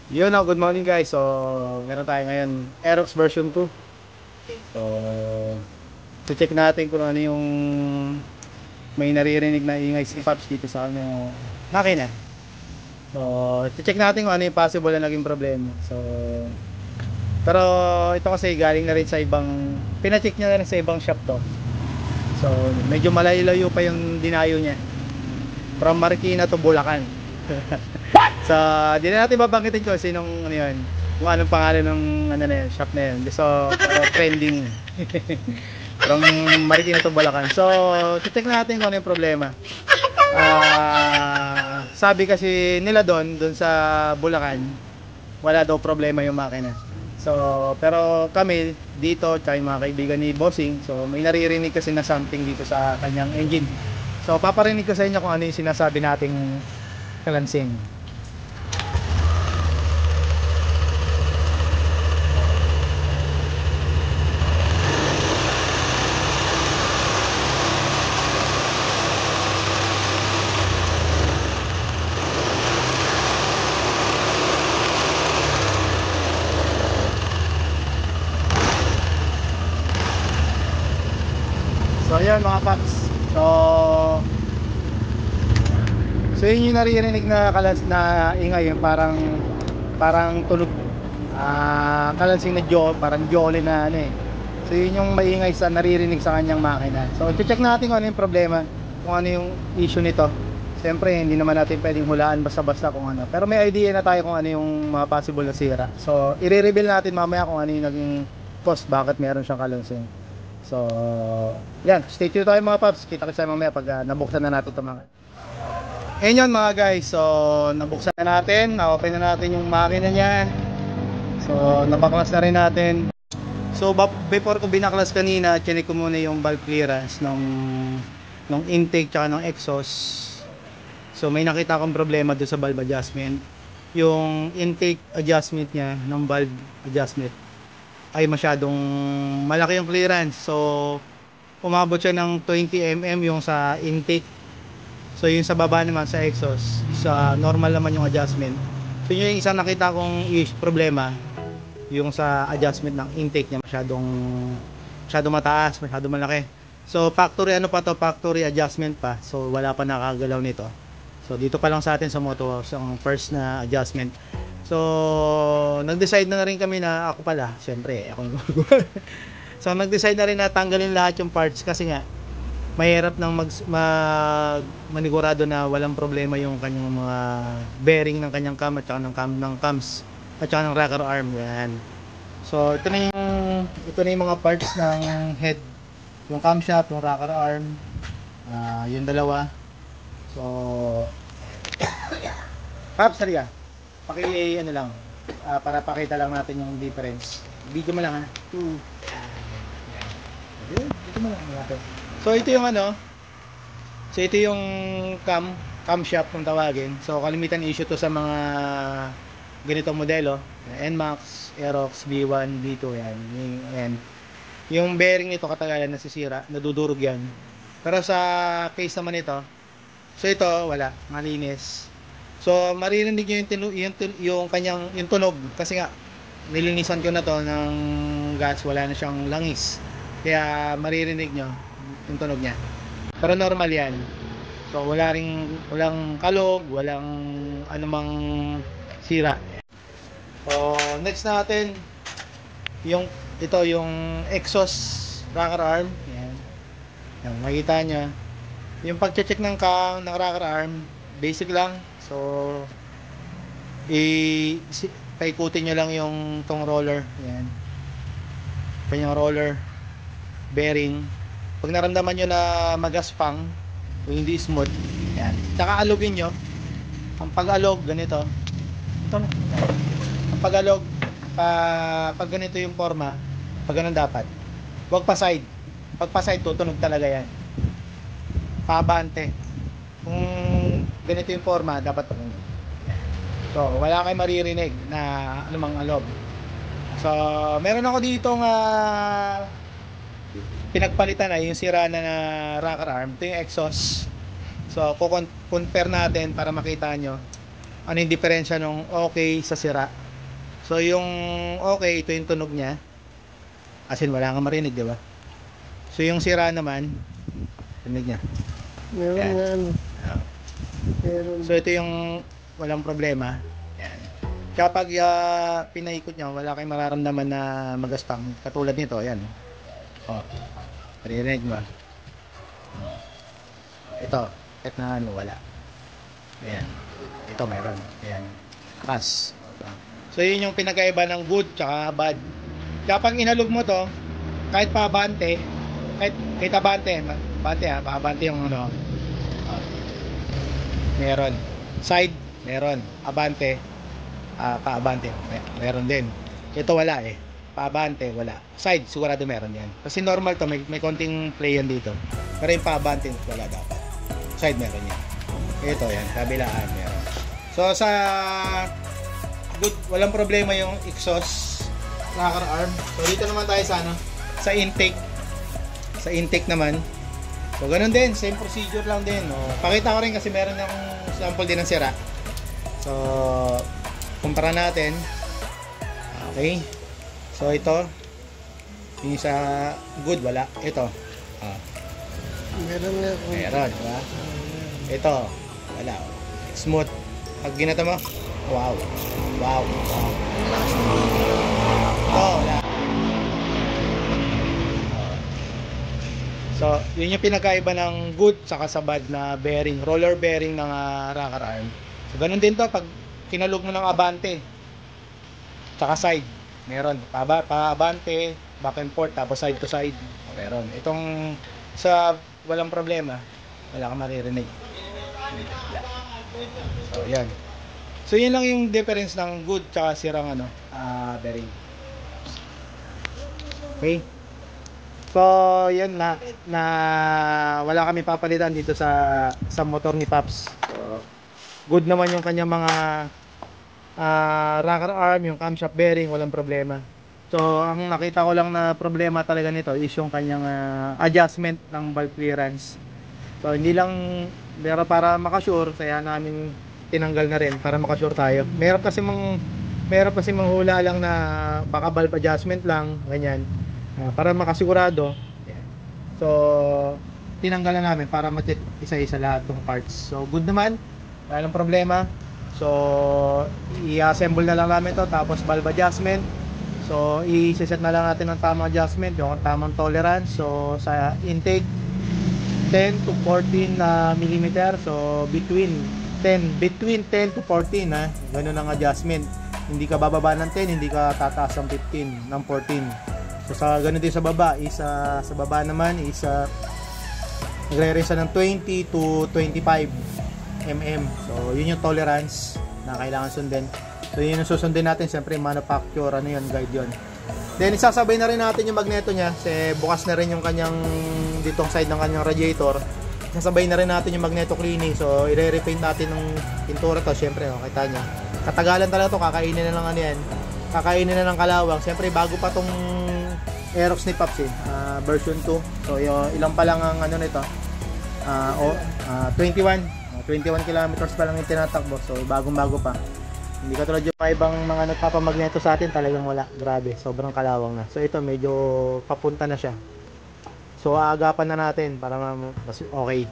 Yun na, good morning guys. So, meron tayo ngayon Aerox version 2. So, check natin kung ano yung may naririnig na ingay si Pops dito sa ano makina. So, check natin kung ano yung possible na naging problema. So, pero ito kasi galing na rin sa ibang, pina-check niya na rin sa ibang shop to. So, medyo malayo-layo pa yung dinayo niya. From Marikina to Bulacan. So, di na natin babanggitin ko sinong ano yun, kung anong pangalan ng ano na yun, shop na yun. So, trending. From Marikina to Bulacan. So, check natin kung ano yung problema. Sabi kasi nila doon sa Bulacan, wala daw problema yung makina. So, pero kami dito, tsaka yung mga kaibigan ni Bossing, so may naririnig kasi na something dito sa kanyang engine. So, paparinig ko sa inyo kung ano yung sinasabi nating kalansing. So ayan mga paps. So yun yung naririnig na ingay, yung parang tunog, kalansing na parang jolly na ano eh. So yun yung maingay sa naririnig sa kanyang makina. So check natin kung ano yung problema, kung ano yung issue nito. Siyempre hindi naman natin pwedeng hulaan basta-basta kung ano, pero may idea na tayo kung ano yung mga possible na sira. So i-reveal natin mamaya kung ano yung naging cause bakit meron siyang kalansing. So, yan, stay tuned tayo mga paps. Kita ko sa mamaya pag nabuksan na natin ito mga. Ayun yun mga guys. So, nabuksan na natin. Na-open na natin yung makina niya. So, nabaklas na rin natin. So, before ko binaklas kanina, chinek ko muna yung valve clearance ng intake tsaka ng exhaust. So, may nakita akong problema doon sa valve adjustment. Yung intake adjustment niya ng valve adjustment ay masyadong malaki yung clearance. So, umabot siya ng 20 mm yung sa intake. So, yung sa baba naman sa exhaust, sa normal naman yung adjustment. So, yun yung isang nakita kong problema, yung sa adjustment ng intake niya masyadong mataas, masyadong malaki. So, factory factory adjustment pa. So, wala pa nakagalaw nito. So, dito pa lang sa atin sa moto, ang first na adjustment. So, nag-decide na rin kami na ako pala, syempre, ako so, nag-decide na rin na tanggalin lahat yung parts kasi nga, mahirap nang manigurado na walang problema yung kanyang mga bearing ng kanyang cam at saka ng cams at saka ng rocker arm. Yan. So, ito na yung mga parts ng head. Yung camshaft, yung rocker arm, yung dalawa. So, Paps, halika. Ano lang, para pakita lang natin yung difference. Video mo lang ha. Dito mo lang natin. So ito yung so ito yung camshaft kung tawagin. So kalimitan issue to sa mga ganitong modelo, NMAX, Aerox, V1, V2 yan. Yung bearing nito katagalan nasisira, nadudurog yan. Pero sa case naman ito, so ito wala, malinis. So maririnig nyo yung kanyang yung tunog kasi nga nilinisan ko na to ng gas, wala na siyang langis. Kaya maririnig nyo yung tunog niya. Pero normal yan. So walang kalog, walang anumang sira. So next natin yung exhaust rocker arm. Yan. Yan makita nyo. Yung pag-check ng rocker arm, basic lang. So, paikutin nyo lang yung tong roller. Yan. Kanyang roller bearing. Pag naramdaman nyo na magaspang o hindi smooth, yan. Tsaka alugin nyo. Ang pag-alog, ganito. Ito na. Ang pag-alog, pag ganito yung forma, pag ganun dapat. Huwag pa side. Pag pa side, tutunog talaga yan. Pabante. Kung ganito yung forma, dapat so wala kayong maririnig na anumang alog. So meron ako dito nga pinagpalitan na yung sira na rocker arm. Ito yung exhaust. So compare natin para makita nyo ano yung diferensya nung okay sa sira. So yung okay, ito yung tunog niya. As in, wala kang marinig, di ba? So yung sira naman, tunog niya. Meron Yan. nga ano. Meron. So ito yung walang problema. Yan. Kapag pinaikot nyo, wala kayong mararamdaman na magaspang. Katulad nito, ayan. Oh. Marinig mo. Ito, kahit na ano, wala. Ayan. Ito meron. Ayan. Kas. So yun yung pinagkaiba ng good tsaka bad. Kapag inalog mo to, kahit paabante, kahit abante, paabante yung ano. Meron. Side, meron. Abante, paabante, meron din. Ito wala eh. Paabante, wala. Side, sigurado meron yan. Kasi normal to, may konting play yan dito. Pero yung paabante, wala dapat. Side, meron yan. Ito yan, kabilaan, meron. So sa good, walang problema yung exhaust rocker arm. So dito naman tayo sa ano, sa intake. Sa intake naman. So ganun din, same procedure lang din. Pakita ko rin kasi meron akong sample din ng sira. So kumpara natin. Okay. So ito yung sa good, wala. Ito. Meron nga. Meron, diba? Ito, wala. Smooth. Pag ginata mo, wow. Wow. Wow. Ito, wala. So, yun yung pinagkaiba ng good saka sa bad na bearing, roller bearing ng rocker arm. So, ganun din to pag kinalog mo ng abante saka side, meron. Pa-abante, back and forth, tapos side to side, meron. Itong sa walang problema, wala kang maririnig. So, yan. So, yun lang yung difference ng good tsaka sirang ano, bearing. Okay. So, yan na wala kami papalitan dito sa motor ni Paps. So, good naman yung kanyang mga rocker arm, yung camshaft bearing, walang problema. So, ang nakita ko lang na problema talaga nito is yung kanyang adjustment ng valve clearance. So, hindi lang pero para makasure, kaya namin tinanggal na rin para makasure tayo. Meron kasi manghula lang na baka valve adjustment lang, ganyan. Para makasigurado. So, tinanggal na namin para ma-check isa-isa lahat ng parts. So, good naman. Walang problema. So, i-assemble na lang namin to, tapos valve adjustment. So, i-set na lang natin ng tamang adjustment, yung tamang tolerance. So, sa intake 10 to 14 mm. So, between 10 to 14 ganun ang adjustment. Hindi ka bababa ng 10, hindi ka tataas ng 15 ng 14. So sa ganun din sa baba, sa baba naman is nagre-range ng 20 to 25 mm. So yun yung tolerance na kailangan sundin. So yun yung susundin natin, siyempre manufacture, ano yun, guide yun. Then isasabay na rin natin yung magneto niya, kasi bukas na rin yung kanyang ditong side ng kanyang radiator. Isasabay na rin natin yung magneto cleaning. So i-repaint natin ng pintura to, siyempre kita nyo. Katagalan talaga to, kakainin na lang ano yan. Kakainin na ng kalawang. Siyempre bago pa tong Aerox ni Paps version 2. So ilang pa lang ang ano nito, 21 kilometers pa lang yung tinatakbo. So bagong bago pa. Hindi katulad yung mga ibang mga nagpapamagneto sa atin, talagang wala. Grabe, sobrang kalawang na. So ito medyo papunta na siya. So aagapan na natin para mas okay.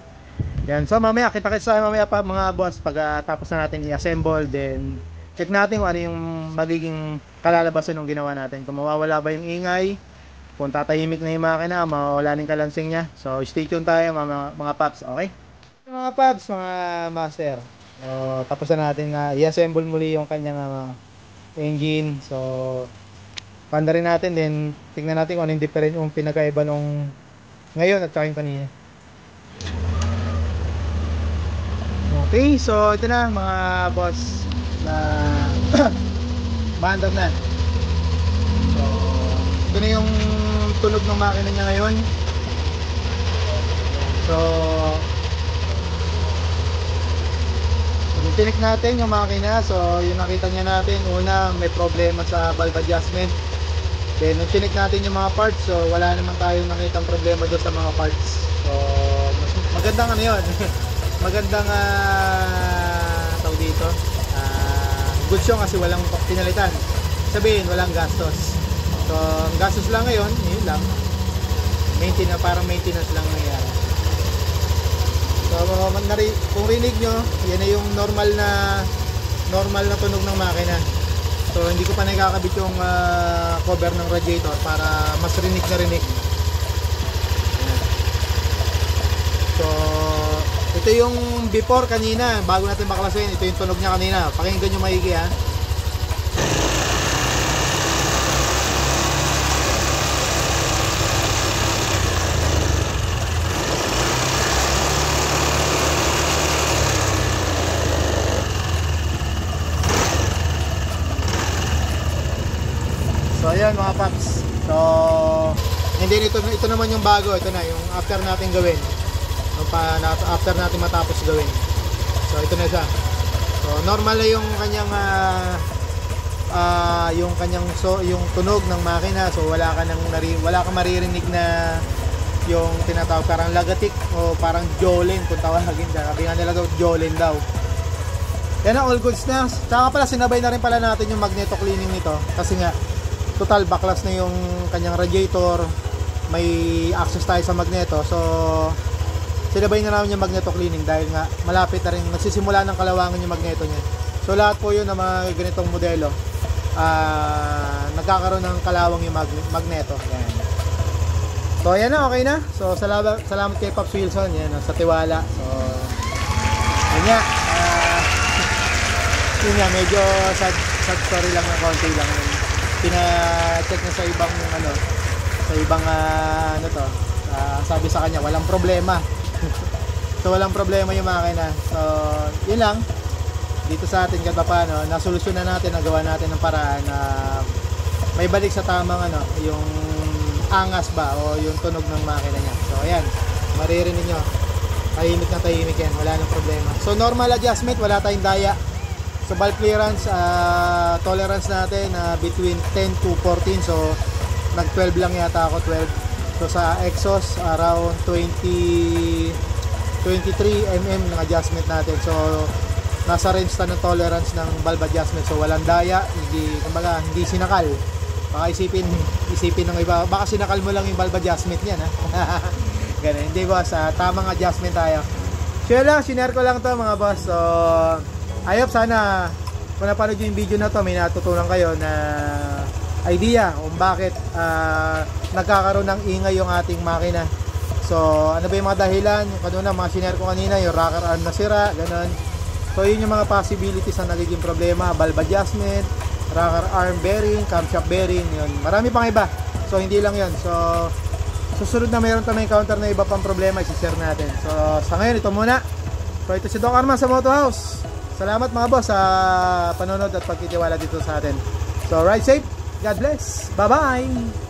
Yan, so mamaya kita-kits tayo mamaya pa mga boss pag tapos na natin i-assemble. Then check natin kung ano yung magiging kalalabasan ng ginawa natin. Kung mawawala ba yung ingay, kung tatahimik na yung makina, mawawala ng kalansing niya. So stay tuned tayo mga paps, okay? Mga paps, mga master, tapos na natin i-assemble muli yung kanyang engine. So panda rin natin, then tingnan natin kung ano yung different, yung pinakaiba nung ngayon at saka yung kanina. Okay, so ito na mga boss na maandar na. So ito na yung tunog ng makina niya ngayon. So tinik natin yung makina. So yung nakita niya natin, una may problema sa valve adjustment. Then nung tinik natin yung mga parts, so wala naman tayong nakitang problema doon sa mga parts. So magandang ano yun magandang tawag dito, goods yun kasi walang pinalitan. Sabihin, walang gastos. So, ang gastos lang ngayon, yun lang. Maintenance, parang maintenance lang nangyayari. So, kung rinig nyo, yan na yung normal na tunog ng makina. So, hindi ko pa nakakabit yung cover ng radiator para mas rinig na rinig. Ayan. So, ito yung before kanina, bago natin baklasin, ito yung tunog niya kanina. Pakinggan nyo maigi ha. So ayan mga paps. So hindi ito naman yung bago, ito na yung after natin gawin. After natin matapos gawin. So ito na siya. So normal na yung kanyang yung tunog ng makina. So wala kang maririnig na yung tinatawag parang lagatik o parang jolin kung tawagin dyan. Sabi nga nila daw jolin daw. Yan na, all goods na. Saka pala sinabay na rin pala natin yung magneto cleaning nito kasi nga total baklas na yung kanyang radiator, may access tayo sa magneto, so sinabay na namin yung magneto cleaning dahil nga malapit na rin, nagsisimula ng kalawangan yung magneto niya. So lahat po yun na mga ganitong modelo nagkakaroon ng kalawang yung magneto. Yan. So ayan na, okay na. So salamat kay Pops Wilson yan, sa tiwala. So yun nga, medyo sad story lang na konti lang. Pina-check na sa ibang sabi sa kanya walang problema. So walang problema yung makina. So yun lang dito sa atin kahit paano nasolusyonan natin, nagawa natin ng paraan na may balik sa tamang yung angas ba o yung tunog ng makina niya. So ayan, maririnig nyo tahimik na tahimik yan, wala nang problema. So normal adjustment, wala tayong daya. So valve clearance, tolerance natin between 10 to 14. So nag 12 lang yata ako, 12. So sa exhaust around 23 mm ng adjustment natin. So nasa range na ng tolerance ng valve adjustment. So walang daya, hindi sinakal. Baka isipin ng iba, baka sinakal mo lang yung valve adjustment niyan ha. Ganun, hindi boss, tamang adjustment tayo. Share ko lang to mga boss. So I hope sana kung napanood yung video na to may natutunan kayo na idea kung bakit nagkakaroon ng ingay yung ating makina. So ano ba yung mga dahilan? Yung kanina mga sinare ko kanina, yung rocker arm na sira, ganun. So yun yung mga possibilities na nagiging problema. Valve adjustment, rocker arm bearing, camshaft bearing, yun. Marami pang iba. So hindi lang yun. So susunod na mayroon tayong encounter na iba pang problema, i-share natin. So sa ngayon ito muna. So ito si Doc Arman sa Moto House. Salamat mga boss sa panonood at pagtitiwala dito sa atin. So ride safe. God bless. Bye-bye.